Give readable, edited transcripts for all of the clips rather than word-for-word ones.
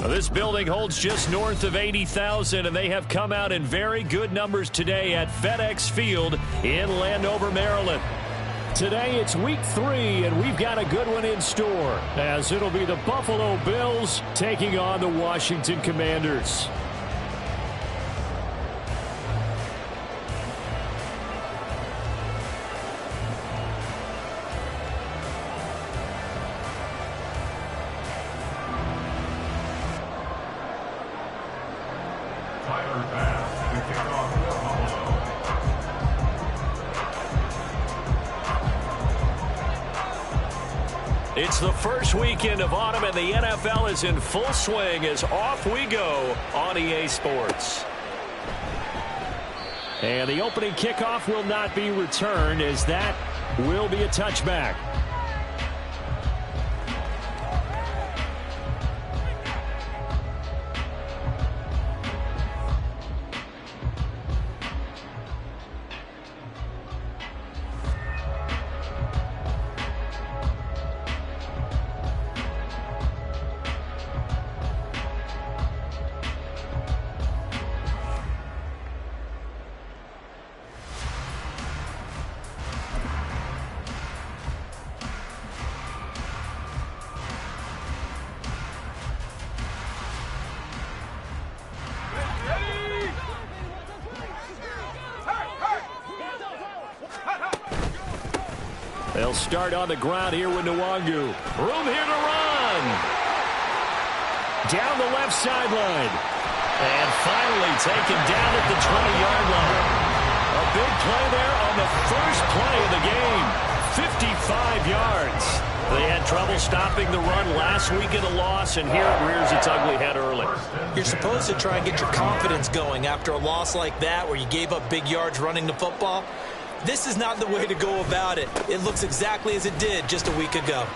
This building holds just north of 80,000, and they have come out in very good numbers today at FedEx Field in Landover, Maryland. Today it's week 3, and we've got a good one in store, as it'll be the Buffalo Bills taking on the Washington Commanders. It's the first weekend of autumn, and the NFL is in full swing as off we go on EA Sports. And the opening kickoff will not be returned, as that will be a touchback. They'll start on the ground here with Nwangu. Room here to run. Down the left sideline. And finally taken down at the 20-yard line. A big play there on the first play of the game. 55 yards. They had trouble stopping the run last week in a loss, and here it rears its ugly head early. You're supposed to try and get your confidence going after a loss like that where you gave up big yards running the football. This is not the way to go about it. It looks exactly as it did just a week ago.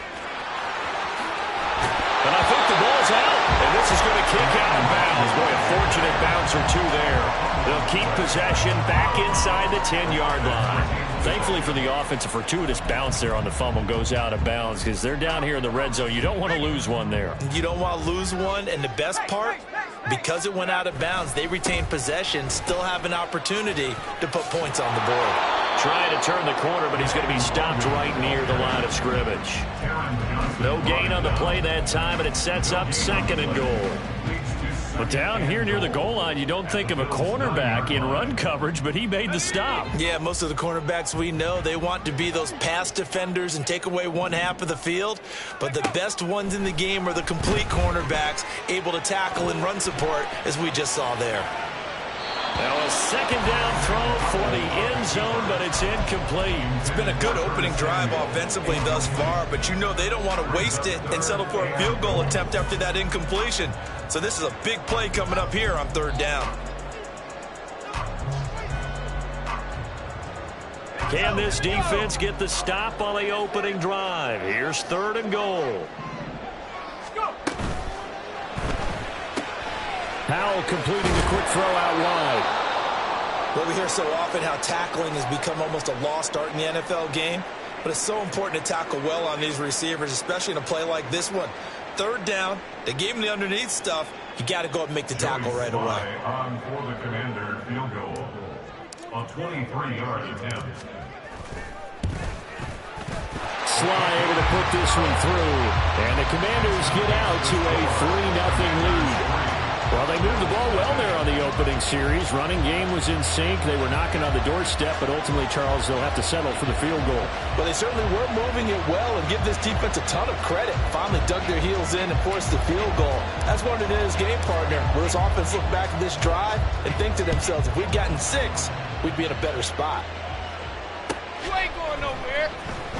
And I think the ball's out, and this is going to kick out of bounds. Boy, a fortunate bounce or two there. They'll keep possession back inside the 10-yard line. Thankfully for the offense, a fortuitous bounce there on the fumble goes out of bounds because they're down here in the red zone. You don't want to lose one there. You don't want to lose one, and the best part, because it went out of bounds, they retain possession, still have an opportunity to put points on the board. Trying to turn the corner, but he's going to be stopped right near the line of scrimmage. No gain on the play that time, and it sets up 2nd and goal. But down here near the goal line, you don't think of a cornerback in run coverage, but he made the stop. Yeah, most of the cornerbacks we know, they want to be those pass defenders and take away one half of the field. But the best ones in the game are the complete cornerbacks, able to tackle and run support, as we just saw there. Now a 2nd down throw for the end zone, but it's incomplete. It's been a good opening drive offensively thus far, but you know they don't want to waste it and settle for a field goal attempt after that incompletion. So this is a big play coming up here on 3rd down. Can this defense get the stop on the opening drive? Here's 3rd and goal. Howell completing the quick throw out wide. Well, we hear so often how tackling has become almost a lost art in the NFL game, but it's so important to tackle well on these receivers, especially in a play like this one. 3rd down, they gave him the underneath stuff. You got to go up and make the tackle right away. On for the Commander field goal. A 23-yard attempt. Sly able to put this one through, and the Commanders get out to a 3-0 lead. Well, they moved the ball well there on the opening series. Running game was in sync. They were knocking on the doorstep, but ultimately, Charles, they'll have to settle for the field goal. Well, they certainly were moving it well, and give this defense a ton of credit. Finally dug their heels in and forced the field goal. That's what it is, game partner. Will this offense look back at this drive and think to themselves, if we'd gotten 6, we'd be in a better spot. You ain't going nowhere.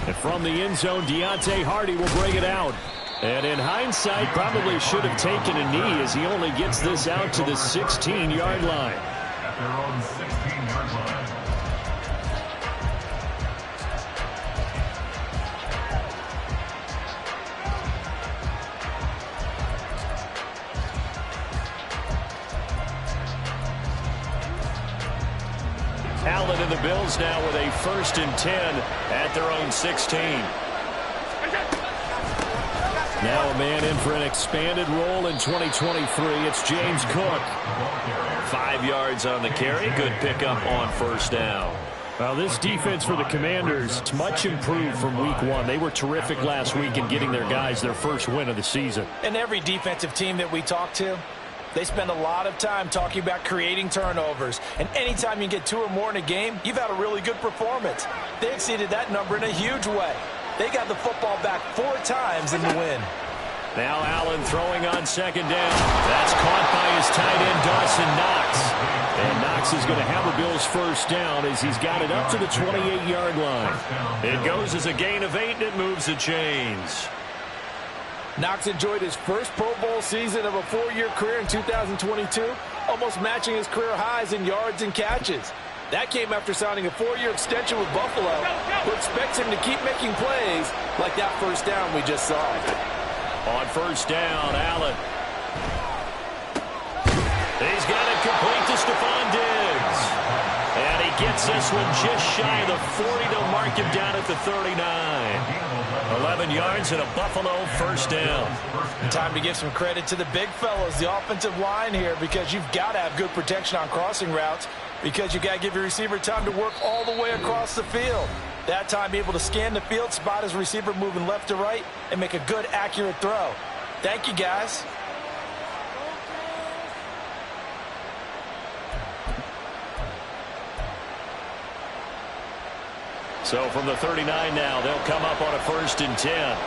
And from the end zone, Deontay Hardy will bring it out. And in hindsight, probably should have taken a knee as he only gets this out to the 16-yard line. At their own 16-yard line. Allen and the Bills now with a 1st and 10 at their own 16. Now a man in for an expanded role in 2023. It's James Cook. 5 yards on the carry. Good pickup on first down. Well, this defense for the Commanders, it's much improved from week 1. They were terrific last week in getting their guys their first win of the season. And every defensive team that we talk to, they spend a lot of time talking about creating turnovers. And anytime you get 2 or more in a game, you've had a really good performance. They exceeded that number in a huge way. They got the football back 4 times in the win. Now Allen throwing on second down. That's caught by his tight end, Dawson Knox. And Knox is going to have a Bills first down as he's got it up to the 28-yard line. It goes as a gain of 8, and it moves the chains. Knox enjoyed his first Pro Bowl season of a 4-year career in 2022, almost matching his career highs in yards and catches. That came after signing a 4-year extension with Buffalo, who expects him to keep making plays like that first down we just saw. On first down, Allen. He's got it complete to Stephon Diggs. And he gets this one just shy of the 40. They'll mark him down at the 39. 11 yards and a Buffalo first down. Time to give some credit to the big fellas, the offensive line here, because you've got to have good protection on crossing routes, because you've got to give your receiver time to work all the way across the field. That time able to scan the field, spot his receiver moving left to right, and make a good, accurate throw. Thank you, guys. So from the 39 now, they'll come up on a 1st and 10.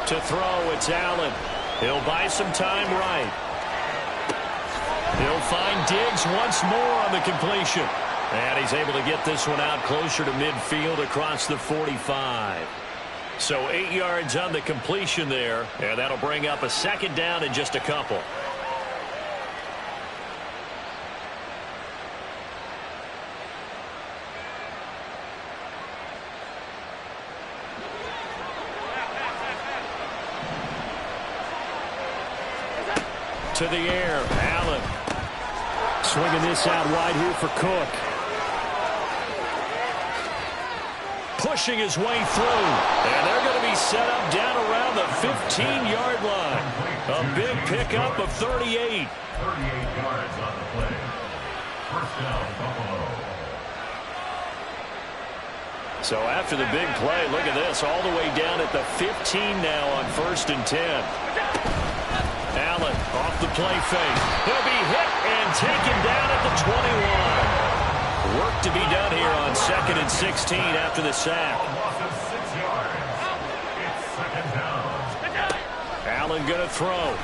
To throw, it's Allen. He'll buy some time right. He'll find Diggs once more on the completion. And he's able to get this one out closer to midfield across the 45. So 8 yards on the completion there. And that'll bring up a 2nd down in just a couple. To the air, Allen. Swinging this out wide here for Cook. Pushing his way through. And they're going to be set up down around the 15-yard line. A big pickup of 38. 38 yards on the play. First down, Buffalo. So after the big play, look at this. All the way down at the 15 now on 1st and 10. Allen off the play fake. He'll be hit and taken down at the 21. Work to be done here on 2nd and 16 after the sack. Allen going to throw.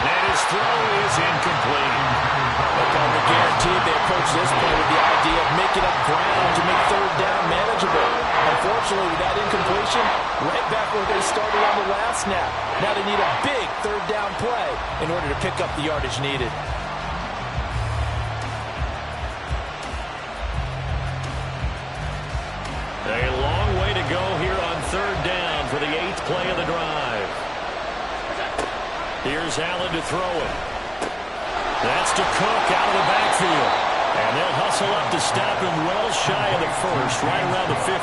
And his throw is incomplete. Guaranteed they approach this play with the idea of making up ground to make 3rd down manageable. Unfortunately, with that incompletion, right back where they started on the last snap. Now they need a big 3rd down play in order to pick up the yardage needed. A long way to go here on 3rd down for the 8th play of the drive. Here's Allen to throw it. That's to Cook out of the backfield. And they'll hustle up to stop him well shy of the 1st, right around the 15.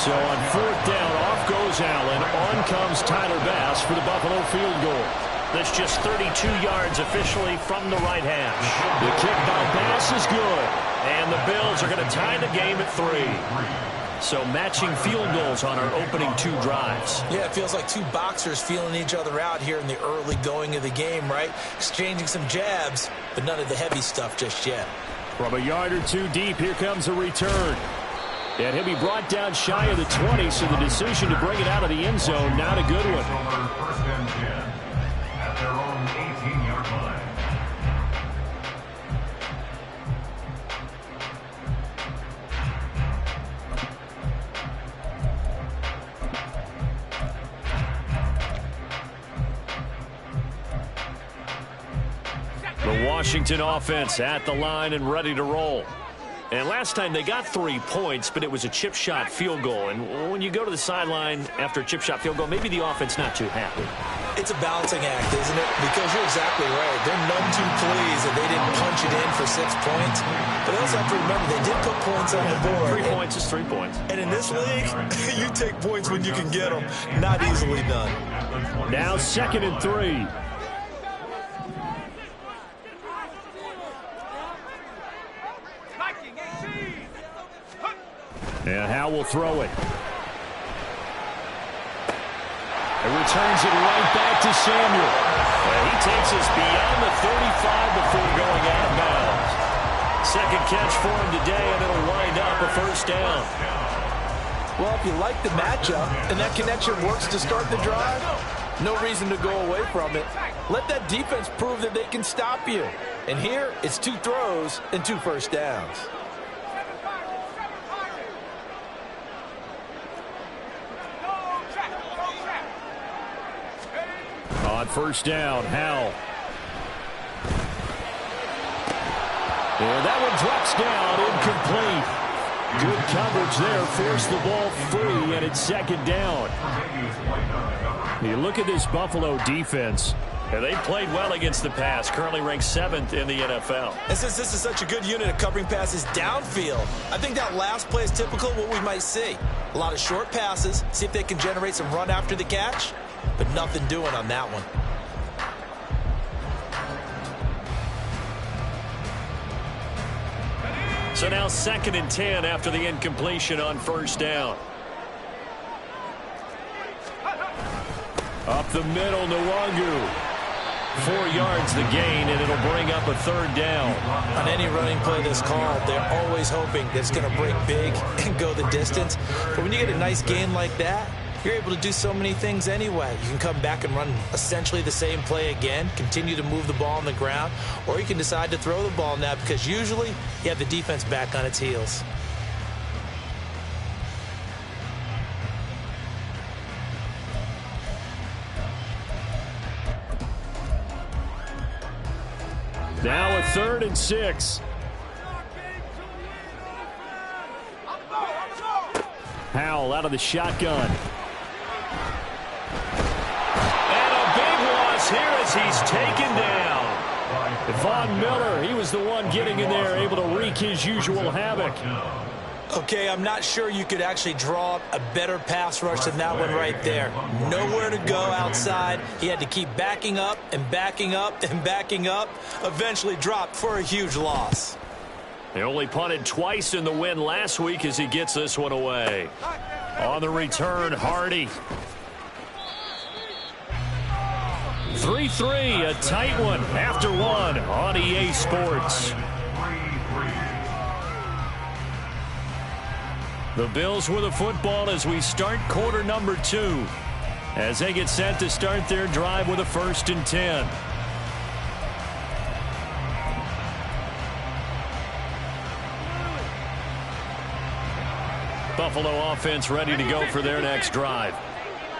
So on 4th down, off goes Allen. On comes Tyler Bass for the Buffalo field goal. That's just 32 yards officially from the right hash. The kick by Bass is good. And the Bills are going to tie the game at 3. So matching field goals on our opening 2 drives. Yeah, it feels like 2 boxers feeling each other out here in the early going of the game, right? Exchanging some jabs, but none of the heavy stuff just yet. From a yard or 2 deep, here comes a return. And he'll be brought down shy of the 20, so the decision to bring it out of the end zone, not a good one. 1st and 10 at their own 18-yard line. The Washington offense at the line and ready to roll. And last time they got 3 points, but it was a chip shot field goal. And when you go to the sideline after a chip shot field goal, maybe the offense not too happy. It's a balancing act, isn't it? Because you're exactly right. They're none too pleased that they didn't punch it in for 6 points. But they also have to remember they did put points on the board. 3 points is 3 points. And in this league, you take points when you can get them. Not easily done. Now 2nd and 3. And Howe will throw it. And returns it right back to Samuel. And he takes us beyond the 35 before going out of bounds. Second catch for him today, and it'll wind up a first down. Well, if you like the matchup and that connection works to start the drive, no reason to go away from it. Let that defense prove that they can stop you. And here, it's 2 throws and 2 first downs. On first down, Howe. And that one drops down, incomplete. Good coverage there, forced the ball free, and it's 2nd down. You look at this Buffalo defense. And they played well against the pass, currently ranked 7th in the NFL. And since this is such a good unit of covering passes downfield, I think that last play is typical of what we might see. A lot of short passes, see if they can generate some run after the catch, but nothing doing on that one. So now 2nd and 10 after the incompletion on first down. Up the middle, Nwangu. 4 yards the gain, and it'll bring up a 3rd down. On any running play that's called, they're always hoping that it's going to break big and go the distance. But when you get a nice gain like that, you're able to do so many things anyway. You can come back and run essentially the same play again, continue to move the ball on the ground, or you can decide to throw the ball now because usually you have the defense back on its heels. Now a 3rd and 6. Howell out of the shotgun. And a big loss here as he's taken down. Von Miller, he was the one getting in there, able to wreak his usual havoc. Okay, I'm not sure you could actually draw up a better pass rush than that one right there. Nowhere to go outside. He had to keep backing up and backing up and backing up. Eventually dropped for a huge loss. They only punted twice in the win last week as he gets this one away. On the return, Hardy. 3-3, a tight one after one on EA Sports. The Bills with a football as we start quarter number 2. As they get set to start their drive with a 1st and 10. Buffalo offense ready to go for their next drive.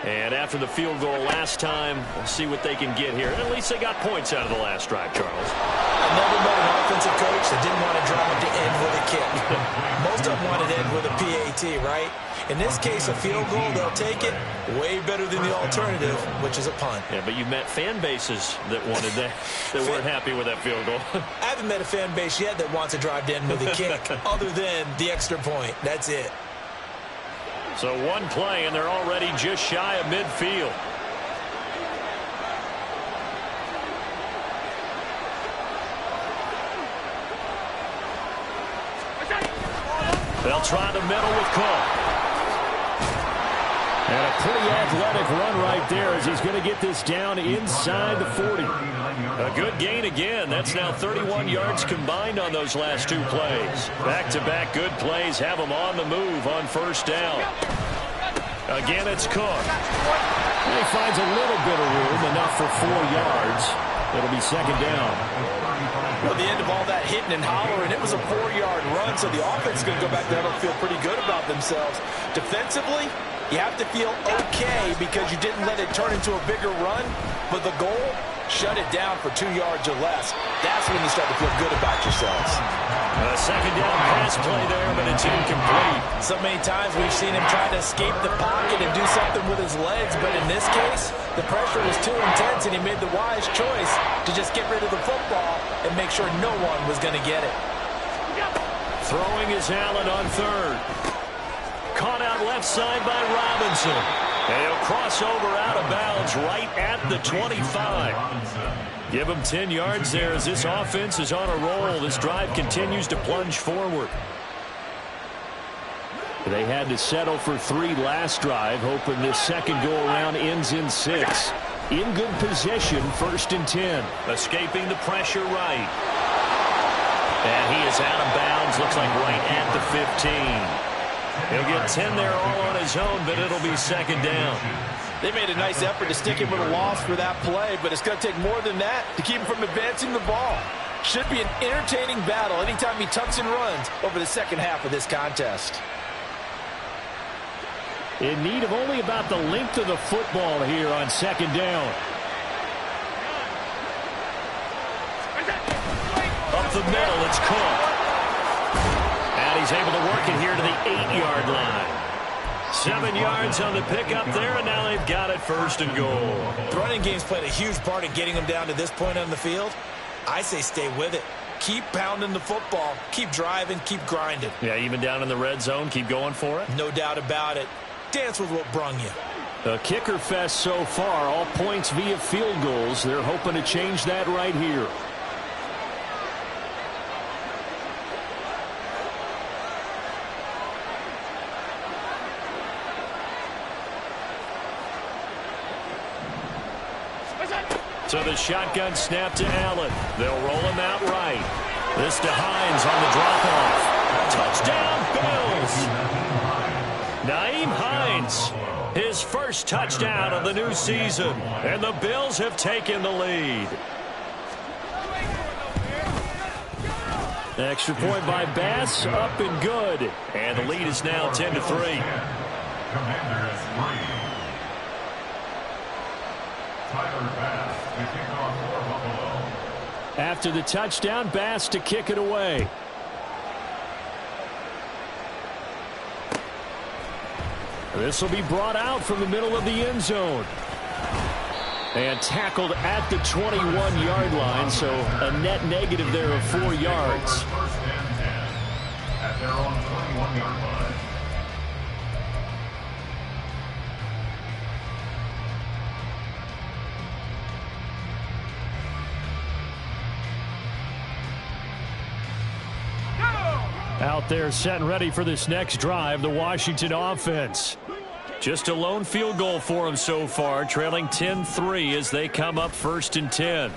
And after the field goal last time, we'll see what they can get here. At least they got points out of the last drive, Charles. I never met an offensive coach that didn't want to drive to end with a kick. Most of them wanted to end with a PAT, right? In this case, a field goal, they'll take it. Way better than the alternative, which is a punt. Yeah, but you've met fan bases that wanted that, that weren't happy with that field goal. I haven't met a fan base yet that wants to drive to end with a kick, other than the extra point. That's it. So one play, and they're already just shy of midfield. They'll try the middle with Cook. And a pretty athletic run right there as he's going to get this down inside the 40. A good gain again. That's now 31 yards combined on those last 2 plays. Back-to-back good plays have them on the move on first down. Again, it's Cook. And he finds a little bit of room, enough for 4 yards. It'll be 2nd down. Well, the end of all that hitting and hollering, it was a 4-yard run, so the offense is going to go back there and feel pretty good about themselves. Defensively, you have to feel okay because you didn't let it turn into a bigger run, but the goal, shut it down for 2 yards or less. That's when you start to feel good about yourselves. A 2nd down pass play there, but it's incomplete. So many times we've seen him try to escape the pocket and do something with his legs, but in this case, the pressure was too intense and he made the wise choice to just get rid of the football and make sure no one was going to get it. Throwing is Allen on third. Caught out left side by Robinson. And he'll cross over out of bounds right at the 25. Give him 10 yards there as this offense is on a roll. This drive continues to plunge forward. They had to settle for 3 last drive, hoping this second go-around ends in 6. In good position, 1st and 10. Escaping the pressure right. And he is out of bounds, looks like right at the 15. He'll get 10 there all on his own, but it'll be 2nd down. They made a nice effort to stick him with a loss for that play, but it's going to take more than that to keep him from advancing the ball. Should be an entertaining battle anytime he tucks and runs over the second half of this contest. In need of only about the length of the football here on 2nd down. Up the middle, it's Cook. And he's able to work it here to the 8-yard line. 7 yards on the pickup there, and now they've got it 1st and goal. The running game's played a huge part in getting them down to this point on the field. I say stay with it. Keep pounding the football. Keep driving. Keep grinding. Yeah, even down in the red zone, keep going for it. No doubt about it. Dance with what brung you. A kicker fest so far, all points via field goals. They're hoping to change that right here. So the shotgun snap to Allen. They'll roll him out right. This to Hines on the drop-off. Touchdown, Bills! Nyheim Hines, his first touchdown of the new season. And the Bills have taken the lead. Extra point by Bass, up and good. And the lead is now 10-3. Commanders 3. Tyler Bass to kick off for Buffalo. After the touchdown, Bass to kick it away. This will be brought out from the middle of the end zone. And tackled at the 21-yard line, so a net negative there of 4 yards. First and 10 at their own 21-yard line. Out there set and ready for this next drive, the Washington offense. Just a lone field goal for them so far, trailing 10-3 as they come up 1st and 10.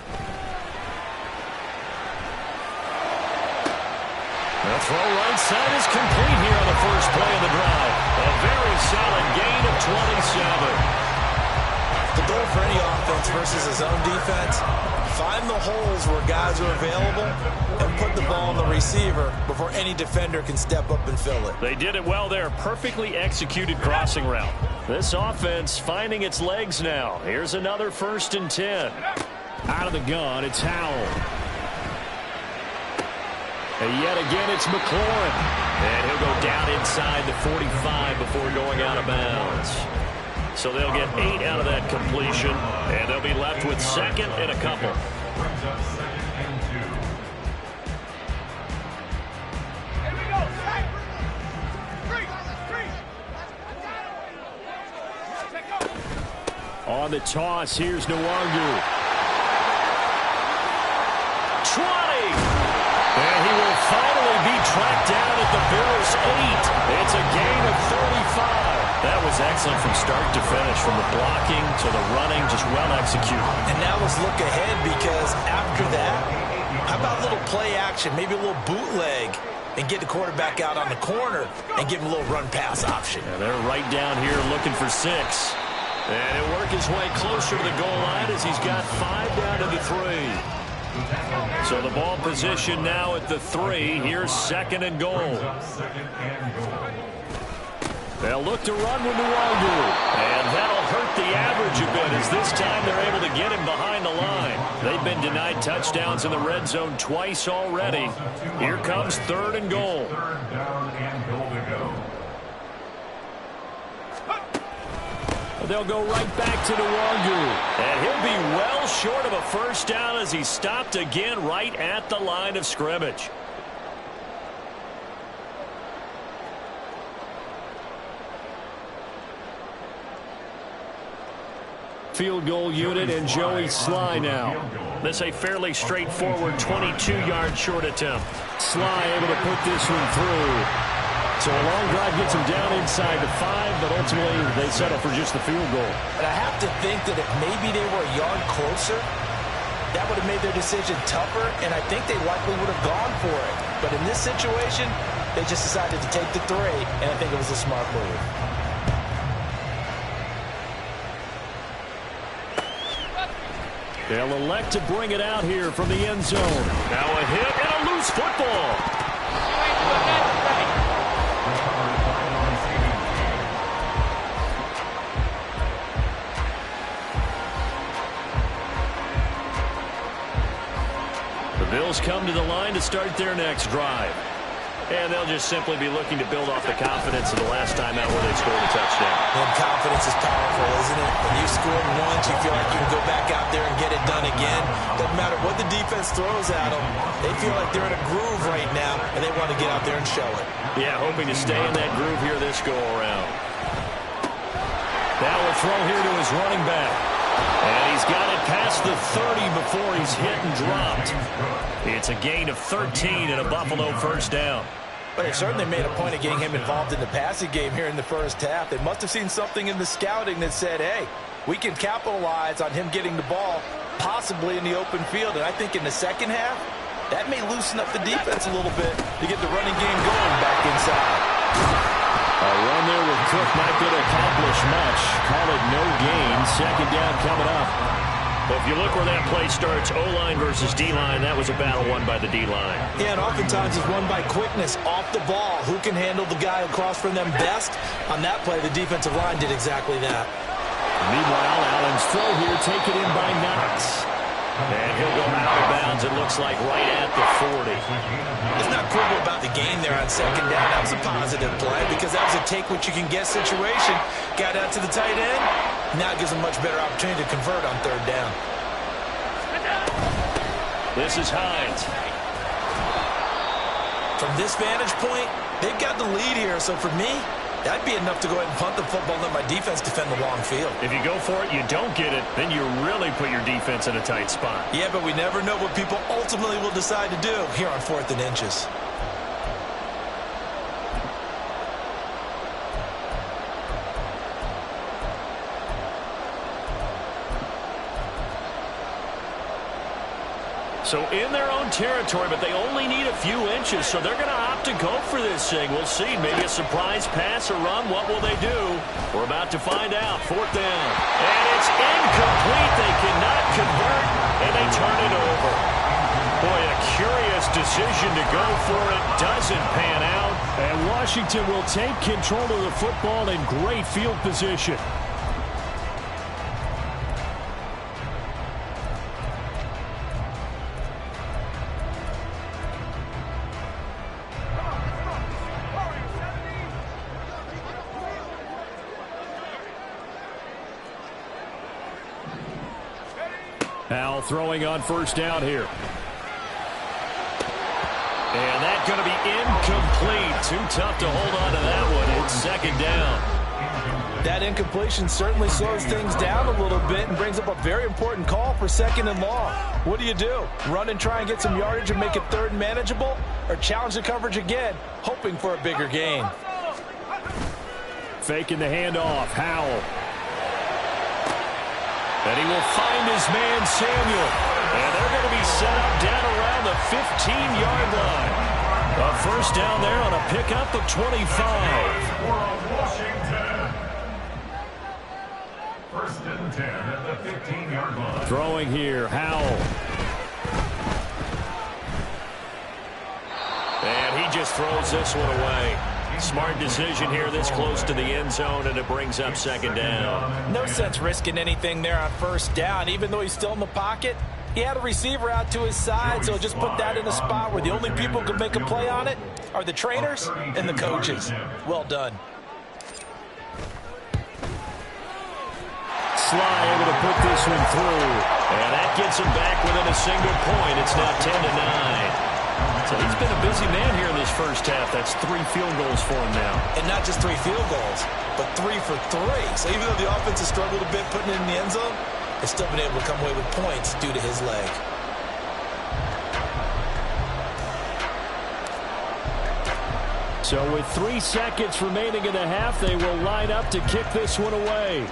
The throw right side is complete here on the first play of the drive. A very solid gain of 27. The goal for any offense versus his own defense, find the holes where guys are available and put the ball on the receiver before any defender can step up and fill it. They did it well there. Perfectly executed crossing route. This offense finding its legs now. Here's another 1st and 10. Out of the gun, it's Howell. And yet again, it's McLaurin. And he'll go down inside the 45 before going out of bounds. So they'll get 8 out of that completion, and they'll be left with 2nd and a couple. Brings up 2nd and 2. On the toss, here's Nwangu. 20! And he will finally be tracked down at the Bills' 8. It's a gain of 35. That was excellent from start to finish, from the blocking to the running, just well executed. And now let's look ahead, because after that, how about a little play action, maybe a little bootleg, and get the quarterback out on the corner and give him a little run-pass option. And they're right down here looking for 6. And he'll work his way closer to the goal line as he's got 5 down to the 3. So the ball position now at the 3. Here's 2nd and goal. They'll look to run with Nwangu. And that'll hurt the average a bit, as this time they're able to get him behind the line. They've been denied touchdowns in the red zone twice already. Here comes 3rd and goal. 3rd down and goal to go. They'll go right back to Nwangu. And he'll be well short of a 1st down as he's stopped again right at the line of scrimmage. field goal unit and Joey Sly now. This a fairly straightforward 22-yard short attempt. Sly able to put this one through. So a long drive gets him down inside the 5, but ultimately they settle for just the field goal. And I have to think that if maybe they were a yard closer, that would have made their decision tougher, and I think they likely would have gone for it. But in this situation, they just decided to take the 3, and I think it was a smart move. They'll elect to bring it out here from the end zone. Now a hit and a loose football. The Bills come to the line to start their next drive. And they'll just simply be looking to build off the confidence of the last time out where they scored a touchdown. And confidence is powerful, isn't it? When you scored once, you feel like you can go back out there and get it done again. Doesn't matter what the defense throws at them. They feel like they're in a groove right now, and they want to get out there and show it. Yeah, hoping to stay in that groove here this go-around. Now a throw here to his running back. And he's got it past the 30 before he's hit and dropped. It's a gain of 13 and a Buffalo first down. But they certainly made a point of getting him involved in the passing game here in the first half. They must have seen something in the scouting that said, hey, we can capitalize on him getting the ball, possibly in the open field. And I think in the second half, that may loosen up the defense a little bit to get the running game going back inside. A run there with Cook not going to accomplish much. Call it no gain. Second down coming up. Well, if you look where that play starts, O-line versus D-line, that was a battle won by the D-line. Yeah, and oftentimes it's won by quickness off the ball. Who can handle the guy across from them best? On that play, the defensive line did exactly that. Meanwhile, Allen's throw here taken in by Knox. And he'll go out of bounds, it looks like, right at the 40. It's not quibble about the game there on second down. That was a positive play because that was a take-what-you-can-get situation. Got out to the tight end. Now it gives them much better opportunity to convert on third down. This is Hines. From this vantage point, they've got the lead here. So for me, that'd be enough to go ahead and punt the football and let my defense defend the long field. If you go for it, you don't get it, then you really put your defense in a tight spot. Yeah, but we never know what people ultimately will decide to do here on 4th and inches. So in their own territory, but they only need a few inches, so they're going to opt to go for this thing. We'll see. Maybe a surprise pass or run. What will they do? We're about to find out. 4th down. And it's incomplete. They cannot convert, and they turn it over. Boy, a curious decision to go for it. Doesn't pan out. And Washington will take control of the football in great field position. Now throwing on first down here. And that's going to be incomplete. Too tough to hold on to that one. It's second down. That incompletion certainly slows things down a little bit and brings up a very important call for 2nd and long. What do? Run and try and get some yardage and make it 3rd and manageable? Or challenge the coverage again, hoping for a bigger gain? Faking the handoff. Howell. And he will find his man, Samuel. And they're going to be set up down around the 15-yard line. A first down there on a pickup of 25. Washington. 1st and 10 at the 15-yard line. Throwing here, Howell. And he just throws this one away. Smart decision here this close to the end zone, and it brings up second down. No sense risking anything there on first down. Even though he's still in the pocket, he had a receiver out to his side, so just put that in a spot where the only people who can make a play on it are the trainers and the coaches. Well done. Sly able to put this one through. And that gets him back within a single point. It's now 10-9. So he's been a busy man here in this first half. That's 3 field goals for him now. And not just 3 field goals, but 3 for 3. So even though the offense has struggled a bit putting it in the end zone, it's still been able to come away with points due to his leg. So with 3 seconds remaining in the half, they will line up to kick this one away.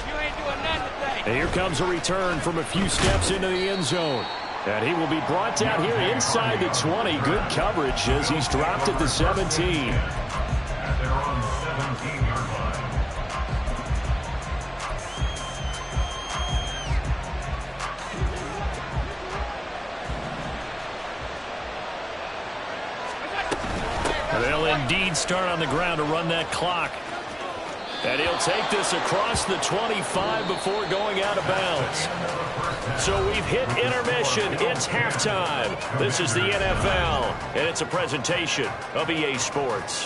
You ain't doing nothing today. And here comes a return from a few steps into the end zone. And he will be brought down here inside the 20. Good coverage as he's dropped at the 17. At their own 17-yard line. They'll indeed start on the ground to run that clock. And he'll take this across the 25 before going out of bounds. So we've hit intermission. It's halftime. This is the NFL, and it's a presentation of EA Sports.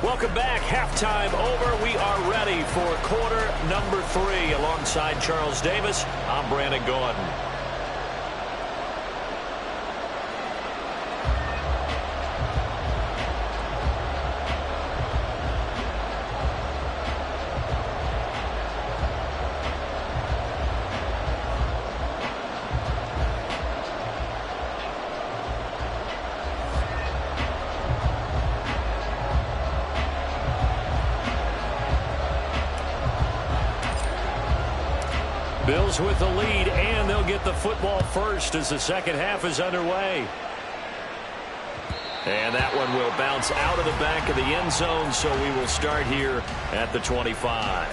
Welcome back. Halftime over. We are ready for quarter number 3. Alongside Charles Davis, I'm Brandon Gordon. Bills with the lead, and they'll get the football first as the second half is underway. And that one will bounce out of the back of the end zone, so we will start here at the 25.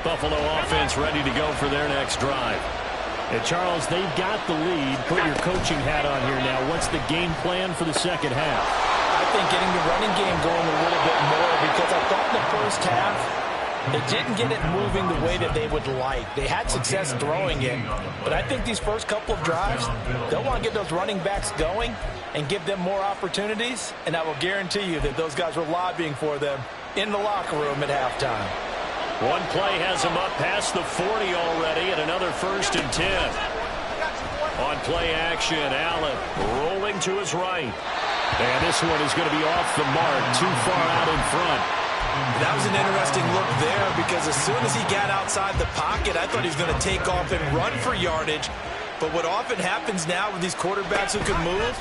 Buffalo offense ready to go for their next drive. And Charles, they've got the lead. Put your coaching hat on here now. What's the game plan for the second half? I think getting the running game going a little bit more, because I thought in the first half they didn't get it moving the way that they would like. They had success throwing it, but I think these first couple of drives, they'll want to get those running backs going and give them more opportunities, and I will guarantee you that those guys were lobbying for them in the locker room at halftime. One play has him up past the 40 already, and another 1st and 10. On play action, Allen rolling to his right. And this one is going to be off the mark, too far out in front. That was an interesting look there, because as soon as he got outside the pocket, I thought he was going to take off and run for yardage. But what often happens now with these quarterbacks who can move,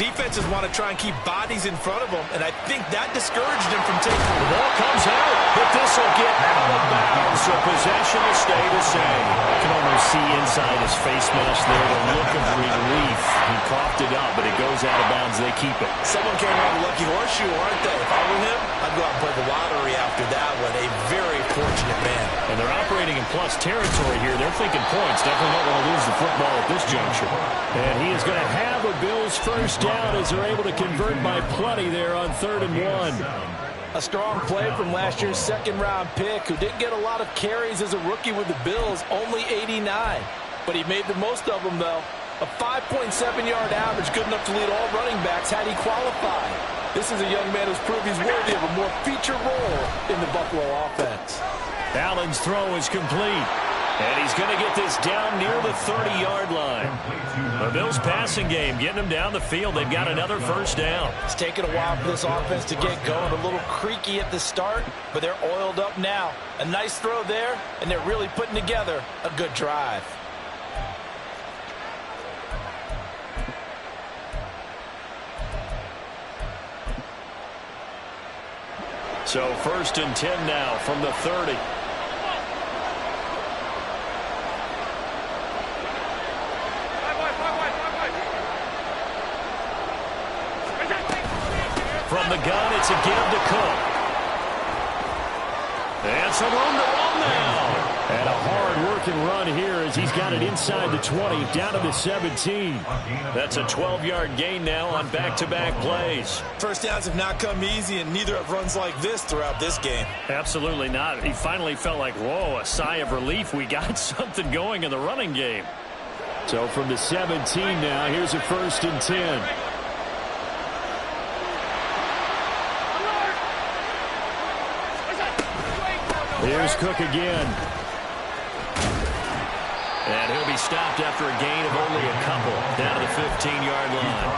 defenses want to try and keep bodies in front of them, and I think that discouraged him from taking the ball comes out, but this will get out of bounds, so possession will stay the same. I can almost see inside his face mask there the look of relief. He coughed it up, but it goes out of bounds. They keep it. Someone came out with a lucky horseshoe, aren't they? If I were him, I'd go out and play the lottery after that one. A very fortunate man. And they're operating in plus territory here. They're thinking points. Definitely not going to lose the football at this juncture. And he is going to have a Bills first down as they're able to convert by plenty there on 3rd and 1. A strong play from last year's second-round pick, who didn't get a lot of carries as a rookie with the Bills, only 89. But he made the most of them, though. A 5.7-yard average, good enough to lead all running backs had he qualified. This is a young man who's proved he's worthy of a more feature role in the Buffalo offense. Allen's throw is complete. And he's going to get this down near the 30-yard line. The Bills passing game getting them down the field. They've got another first down. It's taken a while for this offense to get going. A little creaky at the start, but they're oiled up now. A nice throw there, and they're really putting together a good drive. So 1st and 10 now from the 30. From the gun, it's a give to Cook. And some room to run now. And a hard work can run here as he's got it inside the 20, down to the 17. That's a 12-yard gain now on back-to-back plays. First downs have not come easy, and neither have runs like this throughout this game. Absolutely not. He finally felt like, whoa, a sigh of relief. We got something going in the running game. So from the 17 now, here's a 1st and 10. Here's Cook again. And he'll be stopped after a gain of only a couple, down to the 15-yard line.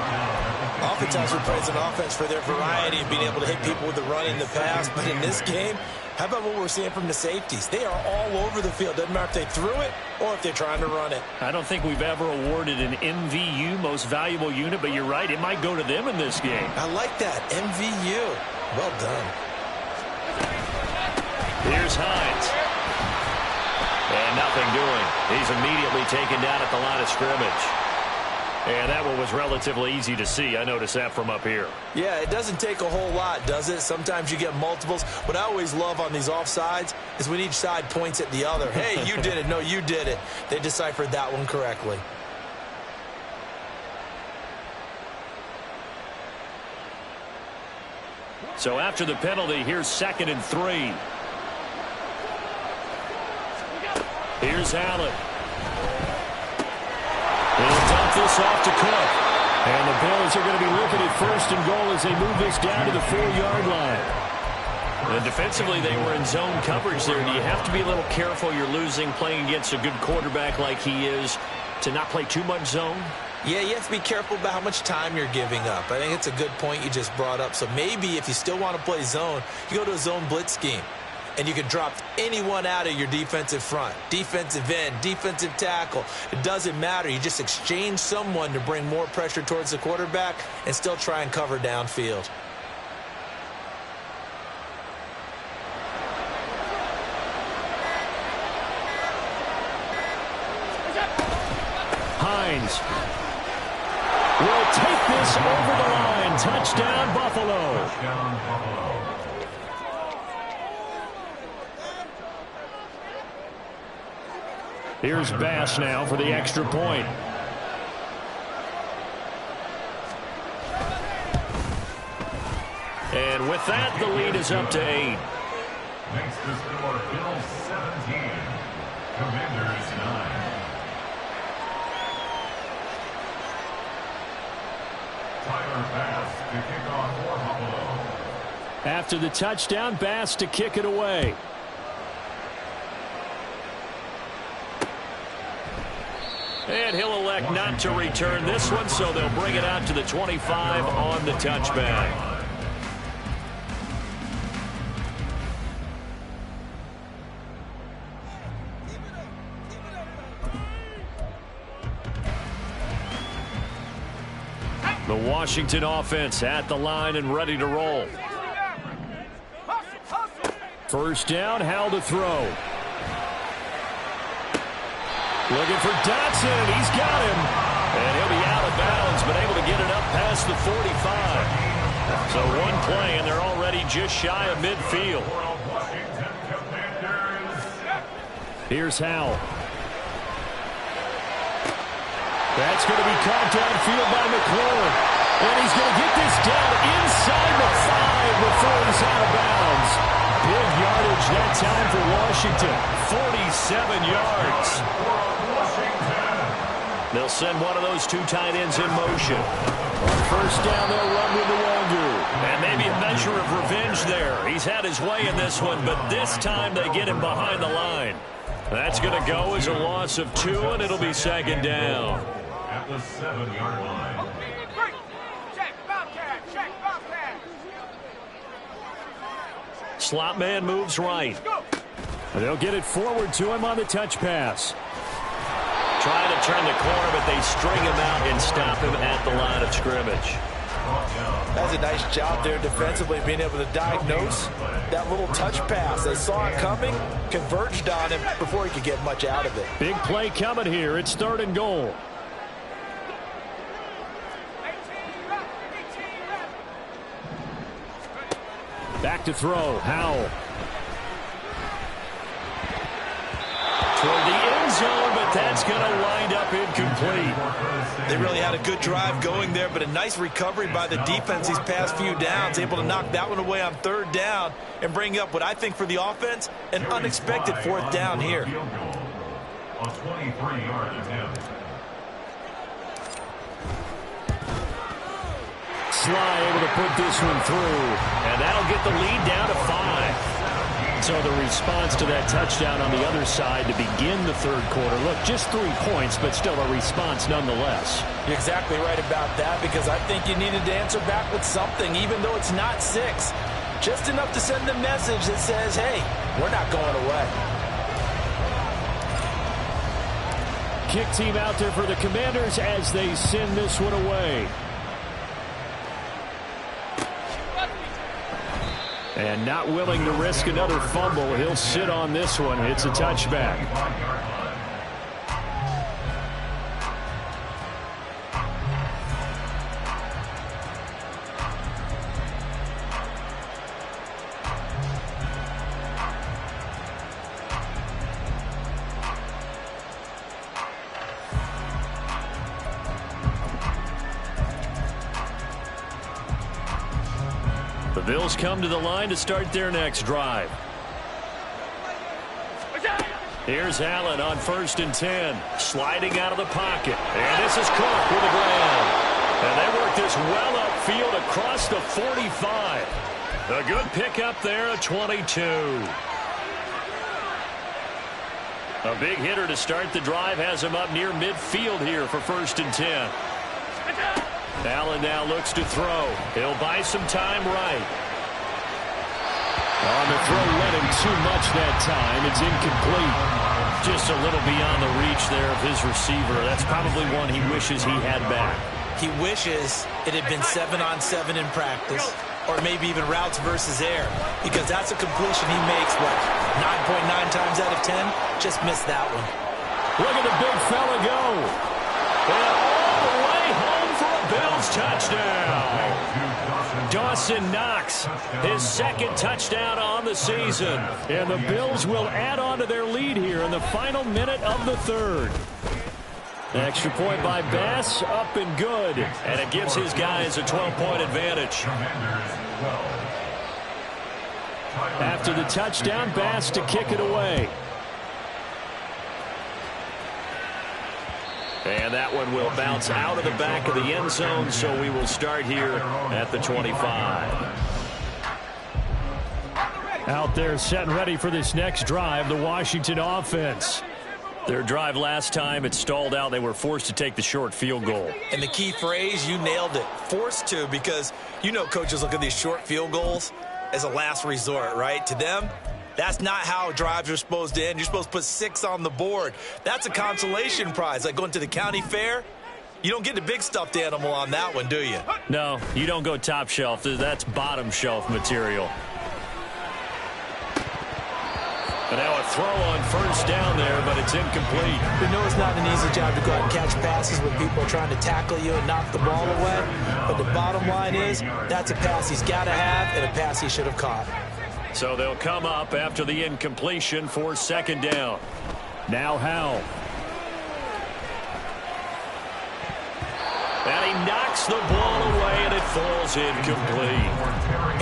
Oftentimes we praise an offense for their variety and being able to hit people with the run in the pass, but in this game, how about what we're seeing from the safeties? They are all over the field. Doesn't matter if they threw it or if they're trying to run it. I don't think we've ever awarded an MVU, most valuable unit, but you're right, it might go to them in this game. I like that, MVU. Well done. Here's Hines. And nothing doing. He's immediately taken down at the line of scrimmage. And that one was relatively easy to see. I noticed that from up here. Yeah, it doesn't take a whole lot, does it? Sometimes you get multiples. What I always love on these offsides is when each side points at the other. Hey, you did it. No, you did it. They deciphered that one correctly. So after the penalty, here's 2nd and 3. Here's Allen. He'll dump this off to Cook. And the Bills are going to be looking at 1st and goal as they move this down to the 4-yard line. And defensively, they were in zone coverage there. Do you have to be a little careful? You're losing, playing against a good quarterback like he is, to not play too much zone? Yeah, you have to be careful about how much time you're giving up. I think it's a good point you just brought up. So maybe if you still want to play zone, you go to a zone blitz scheme. And you can drop anyone out of your defensive front, defensive end, defensive tackle. It doesn't matter. You just exchange someone to bring more pressure towards the quarterback and still try and cover downfield. Hines will take this over the line. Touchdown, Buffalo. Touchdown, Buffalo. Here's Bass now for the extra point. And with that, the lead is up to 8. Makes the score Bills 17, Commanders 9. Tyler Bass to kick off for Buffalo. After the touchdown, Bass to kick it away. And he'll elect not to return this one, so they'll bring it out to the 25 on the touchback. The Washington offense at the line and ready to roll. 1st down, Howell to throw. Looking for Dotson. He's got him. And he'll be out of bounds, but able to get it up past the 45. So one play, and they're already just shy of midfield. Here's Howell. That's going to be caught downfield by McLaurin. And he's going to get this down inside the 5 before he's out of bounds. Big yardage that time for Washington. 47 yards. They'll send one of those 2 tight ends in motion. On 1st down, they'll run with the longer. And maybe a measure of revenge there. He's had his way in this one, but this time they get him behind the line. That's going to go as a loss of 2, and it'll be 2nd down. At the 7-yard line. Check, Bobcat, check, Bobcat. Slot man moves right. They'll get it forward to him on the touch pass. Trying to turn the corner, but they string him out and stop him at the line of scrimmage. That's a nice job there defensively, being able to diagnose that little touch pass. They saw it coming, converged on him before he could get much out of it. Big play coming here. It's 3rd and goal. Back to throw. Howell. Toward the end that's going to wind up incomplete. They really had a good drive going there, but a nice recovery by the defense these past few downs, able to knock that one away on third down and bring up what I think for the offense, an unexpected fourth down here. A 23-yard attempt. Sly able to put this one through, and that'll get the lead down to 5. So the response to that touchdown on the other side to begin the third quarter. Look, just 3 points, but still a response nonetheless. You're exactly right about that, because I think you needed to answer back with something, even though it's not 6. Just enough to send a message that says, hey, we're not going away. Kick team out there for the Commanders as they send this one away. And not willing to risk another fumble. He'll sit on this one. It's a touchback. The Bills come to the line to start their next drive. Here's Allen on 1st and 10. Sliding out of the pocket. And this is Cook with the ground. And they work this well upfield across the 45. A good pickup there at 22. A big hitter to start the drive has him up near midfield here for 1st and 10. Allen now looks to throw. He'll buy some time right. On the throw, led him too much that time. It's incomplete. Just a little beyond the reach there of his receiver. That's probably one he wishes he had back. He wishes it had been 7-on-7 in practice, or maybe even routes versus air, because that's a completion he makes, what, 9.9 times out of 10? Just missed that one. Look at the big fella go. And all the way home for a Bills touchdown. Dawson Knox, his second touchdown on the season. And the Bills will add on to their lead here in the final minute of the third. Extra point by Bass, up and good. And it gives his guys a 12-point advantage. After the touchdown, Bass to kick it away. And that one will bounce out of the back of the end zone, so we will start here at the 25. Out there set and ready for this next drive, the Washington offense. Their drive last time, it stalled out. They were forced to take the short field goal. And the key phrase, you nailed it, forced to, because you know coaches look at these short field goals as a last resort, right? To them, that's not how drives are supposed to end. You're supposed to put 6 on the board. That's a consolation prize. Like going to the county fair, you don't get the big stuffed animal on that one, do you? No, you don't go top shelf. That's bottom shelf material. And now a throw on 1st down there, but it's incomplete. You know it's not an easy job to go out and catch passes when people are trying to tackle you and knock the ball away. But the bottom line is, that's a pass he's got to have and a pass he should have caught. So they'll come up after the incompletion for 2nd down. Now Howell. And he knocks the ball away, and it falls incomplete.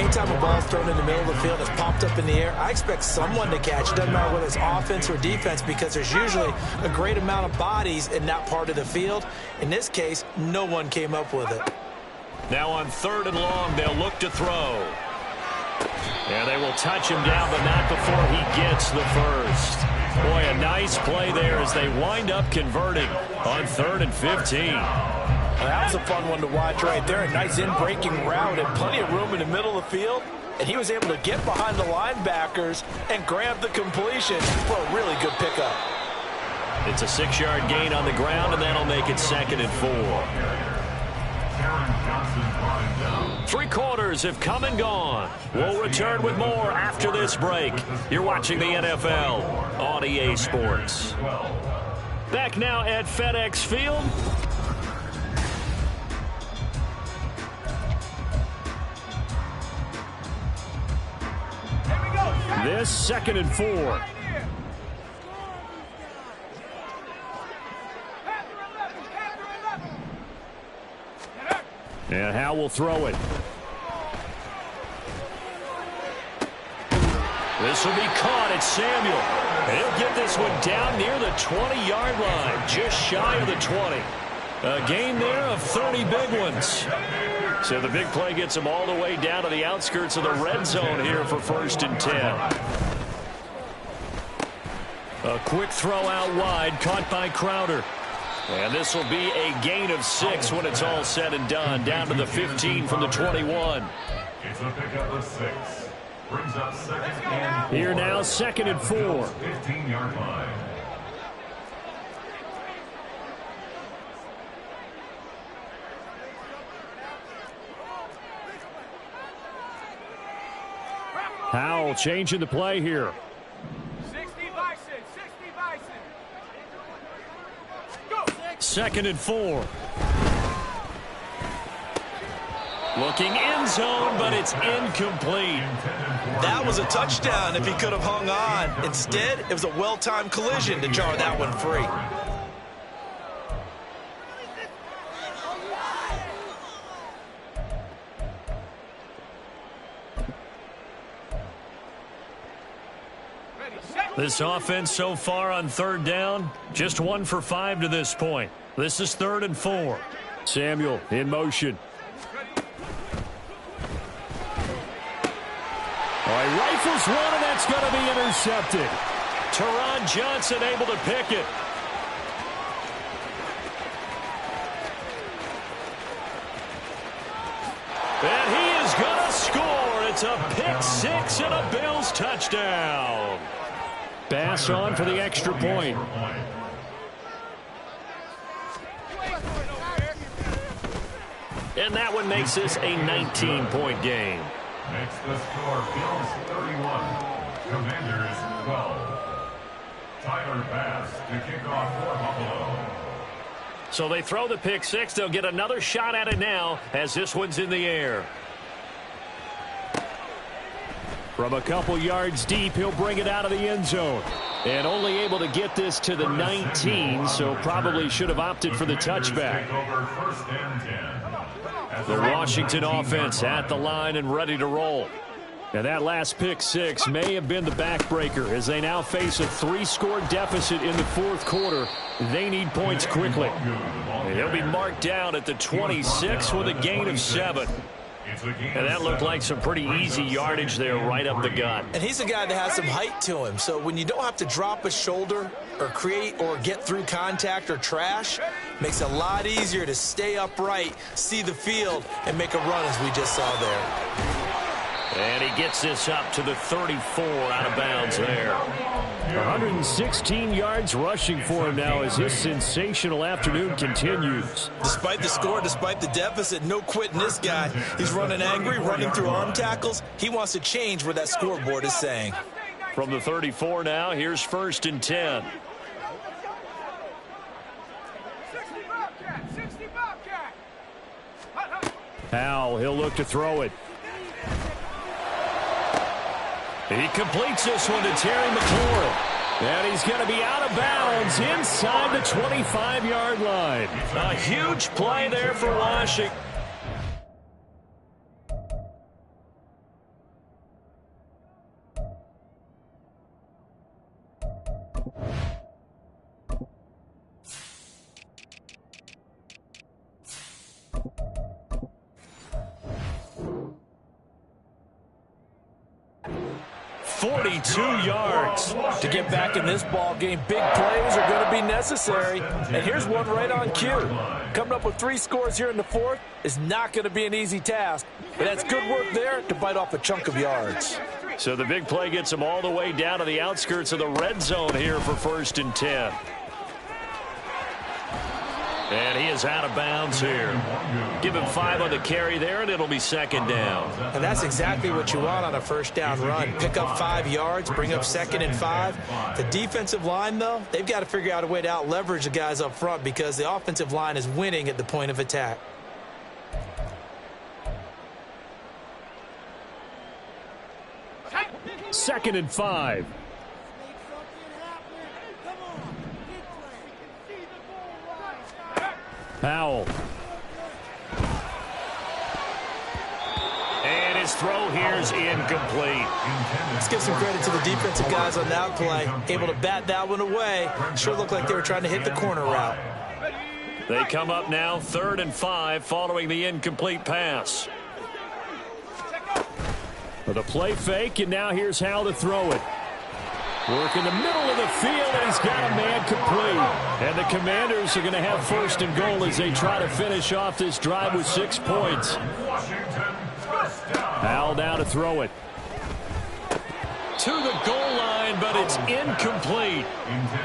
Anytime a ball's thrown in the middle of the field, it's popped up in the air, I expect someone to catch it. Doesn't matter whether it's offense or defense, because there's usually a great amount of bodies in that part of the field. In this case, no one came up with it. Now on 3rd and long, they'll look to throw. And they will touch him down, but not before he gets the first. Boy, a nice play there as they wind up converting on 3rd and 15. Well, that was a fun one to watch right there. A nice in-breaking route and plenty of room in the middle of the field. And he was able to get behind the linebackers and grab the completion for a really good pickup. It's a 6-yard gain on the ground, and that'll make it 2nd and 4. 3 quarters have come and gone. We'll return with more after this break. You're watching the NFL on EA Sports. Back now at FedEx Field. This 2nd and 4. And Howe will throw it. This will be caught. It's Samuel. And he'll get this one down near the 20-yard line, just shy of the 20. A gain there of 30 big ones. So the big play gets him all the way down to the outskirts of the red zone here for 1st and 10. A quick throw out wide, caught by Crowder. And this will be a gain of 6 when it's all said and done, down to the 15 from the 21. It's a pickup of 6. Brings up 2nd and 4. Here now, 2nd and 4. 15-yard line. Howell changing the play here. 60 Bison, 60 Bison. Go. 2nd and 4. Looking end zone, but it's incomplete. That was a touchdown if he could have hung on. Instead, it was a well-timed collision to jar that one free. This offense so far on 3rd down, just 1 for 5 to this point. This is 3rd and 4. Samuel in motion. All right, rifles one, and that's going to be intercepted. Teron Johnson able to pick it. And he is going to score. It's a pick 6 and a Bills touchdown. Pass on for the extra point. And that one makes this a 19-point game. Makes the score Bills 31, Commanders 12. Tyler Bass to kick off for Buffalo. So they throw the pick 6. They'll get another shot at it now as this one's in the air. From a couple yards deep, he'll bring it out of the end zone. And only able to get this to the 19, so probably should have opted for the touchback. The Washington offense at the line and ready to roll. And that last pick 6 may have been the backbreaker as they now face a 3-score deficit in the 4th quarter. They need points quickly. And he'll be marked down at the 26 with a gain of 7. And that looked like some pretty easy yardage there right up the gut. And he's a guy that has some height to him. So when you don't have to drop a shoulder or create or get through contact or trash, makes it a lot easier to stay upright, see the field, and make a run as we just saw there. And he gets this up to the 34 out of bounds there. 116 yards rushing for him now as this sensational afternoon continues. Despite the score, despite the deficit, no quitting this guy. He's running angry, running through arm tackles. He wants to change what that scoreboard is saying. From the 34 now, here's 1st and 10. 60 Bobcat, 60 Bobcat. Howell, he'll look to throw it. He completes this one to Terry McLaurin. And he's going to be out of bounds inside the 25-yard line. A huge play there for Washington. To get back in this ball game, big plays are going to be necessary. And here's one right on cue. Coming up with 3 scores here in the 4th is not going to be an easy task. But that's good work there to bite off a chunk of yards. So the big play gets him all the way down to the outskirts of the red zone here for 1st and 10. And he is out of bounds here. Give him 5 on the carry there, and it'll be 2nd down. And that's exactly what you want on a 1st down run. Pick up 5 yards, bring up 2nd and 5. The defensive line, though, they've got to figure out a way to out-leverage the guys up front because the offensive line is winning at the point of attack. Second and 5. Powell. his throw here's incomplete. Let's give some credit to the defensive guys on that play. Able to bat that one away. Sure looked like they were trying to hit the corner route. They come up now 3rd and 5 following the incomplete pass. For the play fake, and now here's how to throw it. Work in the middle of the field, and he's got a man complete. And the Commanders are going to have 1st and goal as they try to finish off this drive with 6 points. Howell now to throw it. To the goal line, but it's incomplete.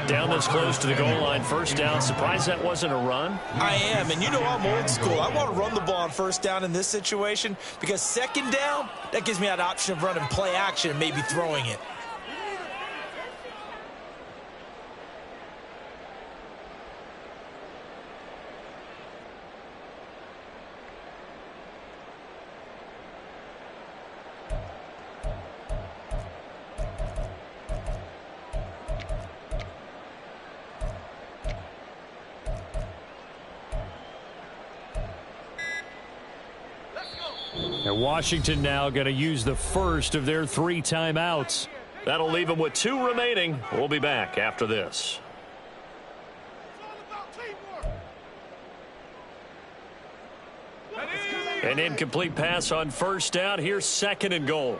Down this close to the goal line, 1st down. Surprised that wasn't a run? I am, and you know I'm old school. I want to run the ball on 1st down in this situation because 2nd down, that gives me that option of running play action and maybe throwing it. And Washington now going to use the first of their 3 timeouts. That'll leave them with 2 remaining. We'll be back after this. An incomplete pass on 1st down. Here's 2nd and goal.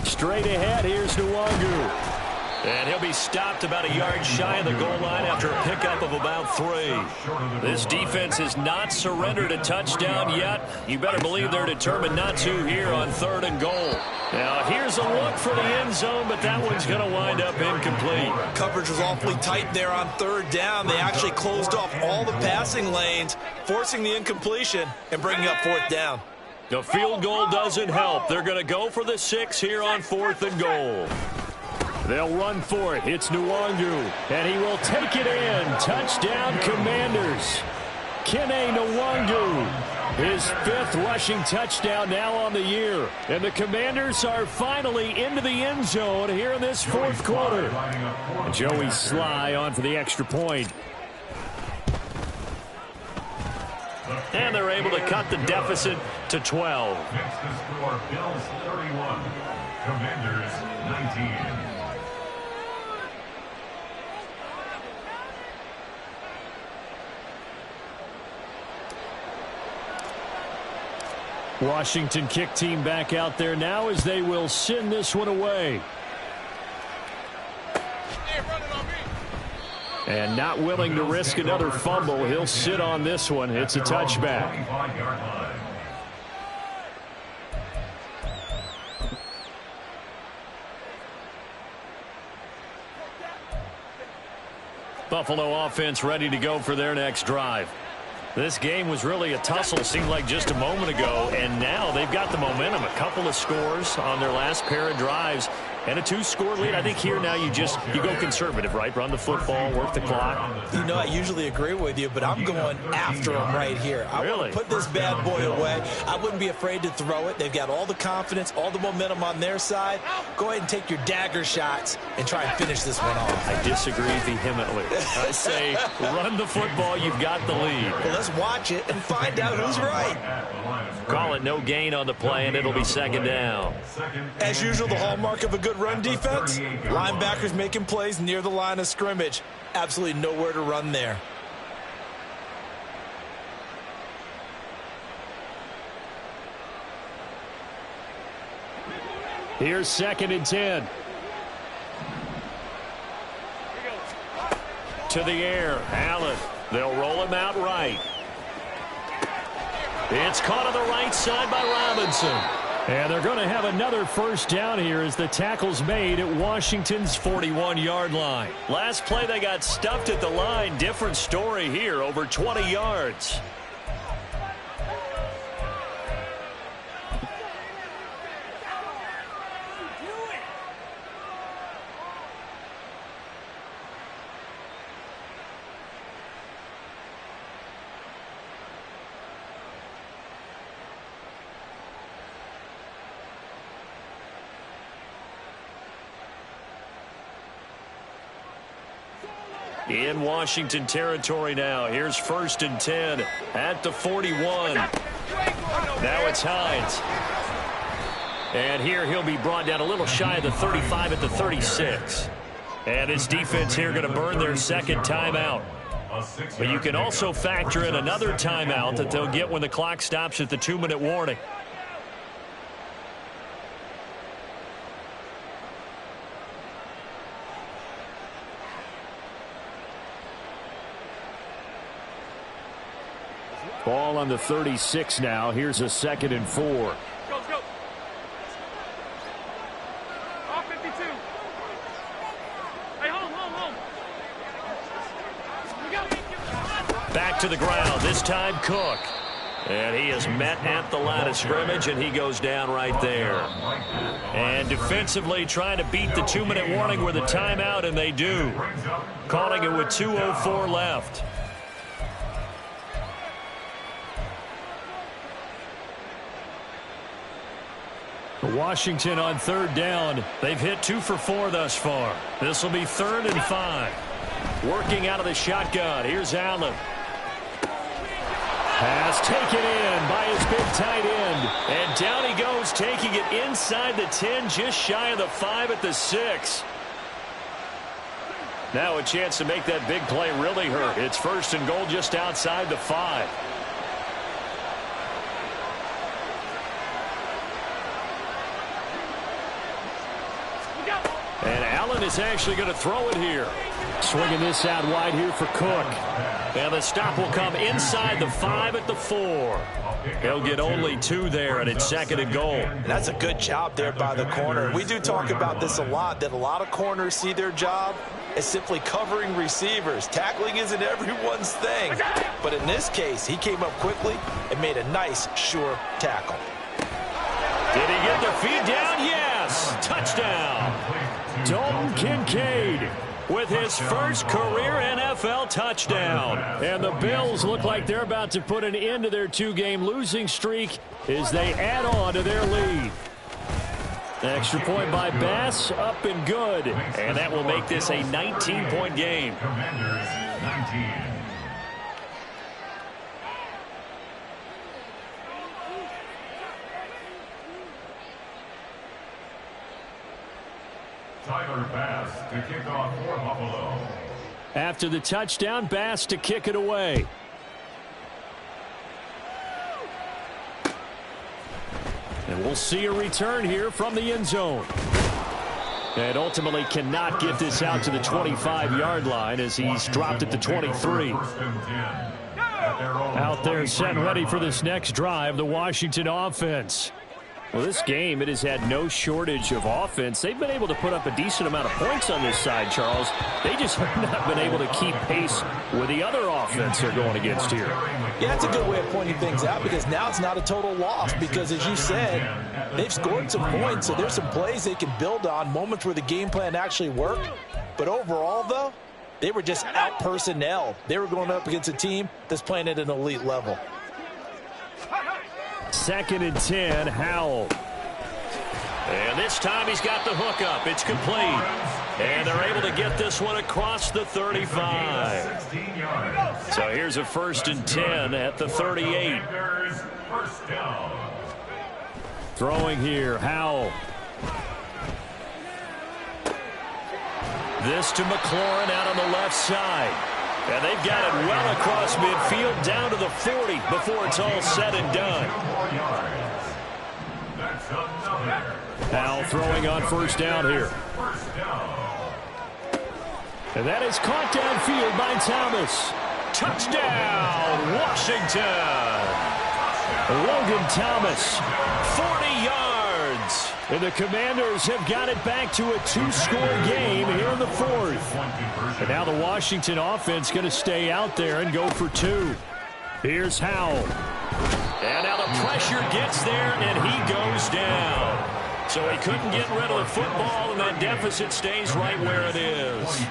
Straight ahead, here's Nwangu. And he'll be stopped about a yard shy of the goal line after a pickup of about 3. This defense has not surrendered a touchdown yet. You better believe they're determined not to here on 3rd and goal. Now, here's a look for the end zone, but that one's going to wind up incomplete. Coverage was awfully tight there on 3rd down. They actually closed off all the passing lanes, forcing the incompletion and bringing up 4th down. The field goal doesn't help. They're going to go for the 6 here on 4th and goal. They'll run for it. It's Nwangu, and he will take it in. Touchdown, Commanders. Kene Nwangu, his 5th rushing touchdown now on the year. And the Commanders are finally into the end zone here in this 4th quarter. And Joey Sly on for the extra point. And they're able to cut the deficit to 12. Next to score, Bills 31, Commanders 19. Washington kick team back out there now as they will send this one away. And not willing to risk another fumble, he'll sit on this one. It's a touchback. Buffalo offense ready to go for their next drive. This game was really a tussle, seemed like just a moment ago, and now they've got the momentum. A couple of scores on their last pair of drives and a 2-score lead. I think here now you go conservative, right? Run the football, work the clock. You know, I usually agree with you, but I'm going after them right here. I want to put this bad boy away. I wouldn't be afraid to throw it. They've got all the confidence, all the momentum on their side. Go ahead and take your dagger shots and try and finish this one off. I disagree vehemently. I say run the football. You've got the lead. Well, let's watch it and find out who's right. Call it no gain on the play, and it'll be 2nd down. As usual, the hallmark of a good run defense, linebackers making plays near the line of scrimmage. Absolutely nowhere to run there. Here's 2nd and 10. To the air, Allen. They'll roll him out right. It's caught on the right side by Robinson. And they're going to have another 1st down here as the tackle's made at Washington's 41-yard line. Last play they got stuffed at the line. Different story here, over 20 yards. In Washington territory now. Here's 1st and 10 at the 41. Now it's Hines. And here he'll be brought down a little shy of the 35 at the 36. And his defense here going to burn their second timeout. But you can also factor in another timeout that they'll get when the clock stops at the 2-minute warning. Ball on the 36 now. Here's a 2nd and 4. Go, go. All 52. Hey, home. Back to the ground. This time Cook. And he is met at the line of scrimmage, and he goes down right there. And defensively trying to beat the 2-minute warning with a timeout, and they do. Calling it with 2:04 left. Washington on 3rd down. They've hit 2 for 4 thus far. This will be 3rd and 5. Working out of the shotgun. Here's Allen. Pass taken in by his big tight end. And down he goes, taking it inside the 10, just shy of the 5 at the 6. Now a chance to make that big play really hurt. It's 1st and goal just outside the 5. And Allen is actually going to throw it here. Swinging this out wide here for Cook. And the stop will come inside the 5 at the 4. He'll get only 2 there, and it's 2nd and goal. And that's a good job there by the corner. We do talk about this a lot, that a lot of corners see their job as simply covering receivers. Tackling isn't everyone's thing. But in this case, he came up quickly and made a nice, sure tackle. Did he get the feed down? Yes! Touchdown! Dalton Kincaid with his first career NFL touchdown. And the Bills look like they're about to put an end to their 2-game losing streak as they add on to their lead. Extra point by Bass, up and good. And that will make this a 19-point game. Commanders 19. Tyler Bass to kick off for Buffalo. After the touchdown, Bass to kick it away. And we'll see a return here from the end zone. And ultimately cannot get this out to the 25-yard line as he's dropped at the 23. Out there set and ready for this next drive, the Washington offense. Well, this game, it has had no shortage of offense. They've been able to put up a decent amount of points on this side, Charles. They just have not been able to keep pace with the other offense they're going against here. Yeah, it's a good way of pointing things out because now it's not a total loss because, as you said, they've scored some points, so there's some plays they can build on, moments where the game plan actually worked. But overall, though, they were just out-personnel. They were going up against a team that's playing at an elite level. 2nd and 10, Howell. And this time he's got the hook up. It's complete. And they're able to get this one across the 35. So here's a 1st and 10 at the 38. Throwing here, Howell. This to McLaurin out on the left side. And they've got it well across midfield down to the 40 before it's all said and done. Howell throwing on 1st down here. And that is caught downfield by Thomas. Touchdown, Washington! Logan Thomas. 40 yards. And the Commanders have got it back to a 2-score game here in the 4th. And now the Washington offense going to stay out there and go for 2. Here's Howell. And now the pressure gets there, and he goes down. So he couldn't get rid of the football, and that deficit stays right where it is.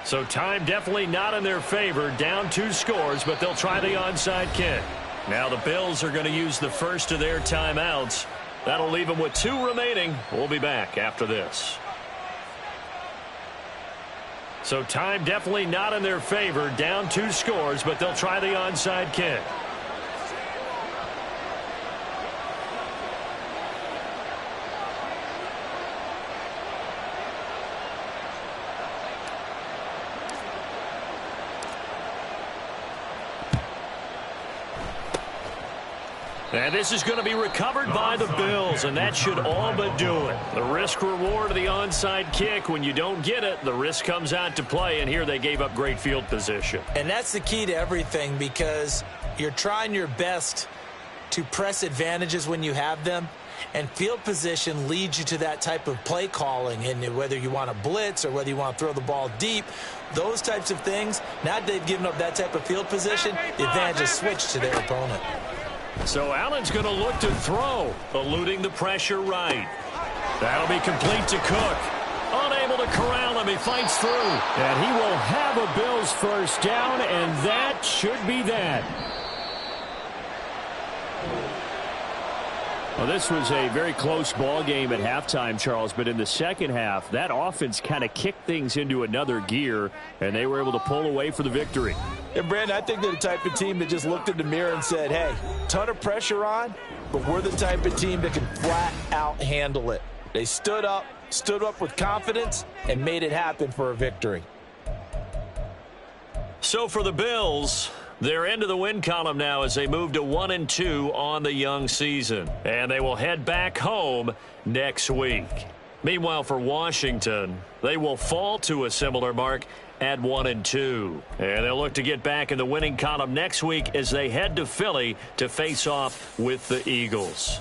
So time definitely not in their favor. Down 2 scores, but they'll try the onside kick. Now the Bills are going to use the first of their timeouts. That'll leave them with 2 remaining. We'll be back after this. So time definitely not in their favor. Down 2 scores, but they'll try the onside kick. And this is going to be recovered by the Bills, and that should all but do it. The risk-reward of the onside kick, when you don't get it, the risk comes out to play, and here they gave up great field position. And that's the key to everything, because you're trying your best to press advantages when you have them, and field position leads you to that type of play calling, and whether you want to blitz or whether you want to throw the ball deep, those types of things, now that they've given up that type of field position, the advantage is switched to their opponent. So Allen's going to look to throw, eluding the pressure right. That'll be complete to Cook. Unable to corral him, he fights through. And he will have a Bills first down, and that should be that. Well, this was a very close ball game at halftime, Charles, but in the second half, that offense kind of kicked things into another gear, and they were able to pull away for the victory. And, Brandon, I think they're the type of team that just looked in the mirror and said, hey, ton of pressure on, but we're the type of team that can flat out handle it. They stood up with confidence, and made it happen for a victory. So for the Bills, they're into the win column now as they move to 1-2 on the young season. And they will head back home next week. Meanwhile, for Washington, they will fall to a similar mark at 1-2. And they'll look to get back in the winning column next week as they head to Philly to face off with the Eagles.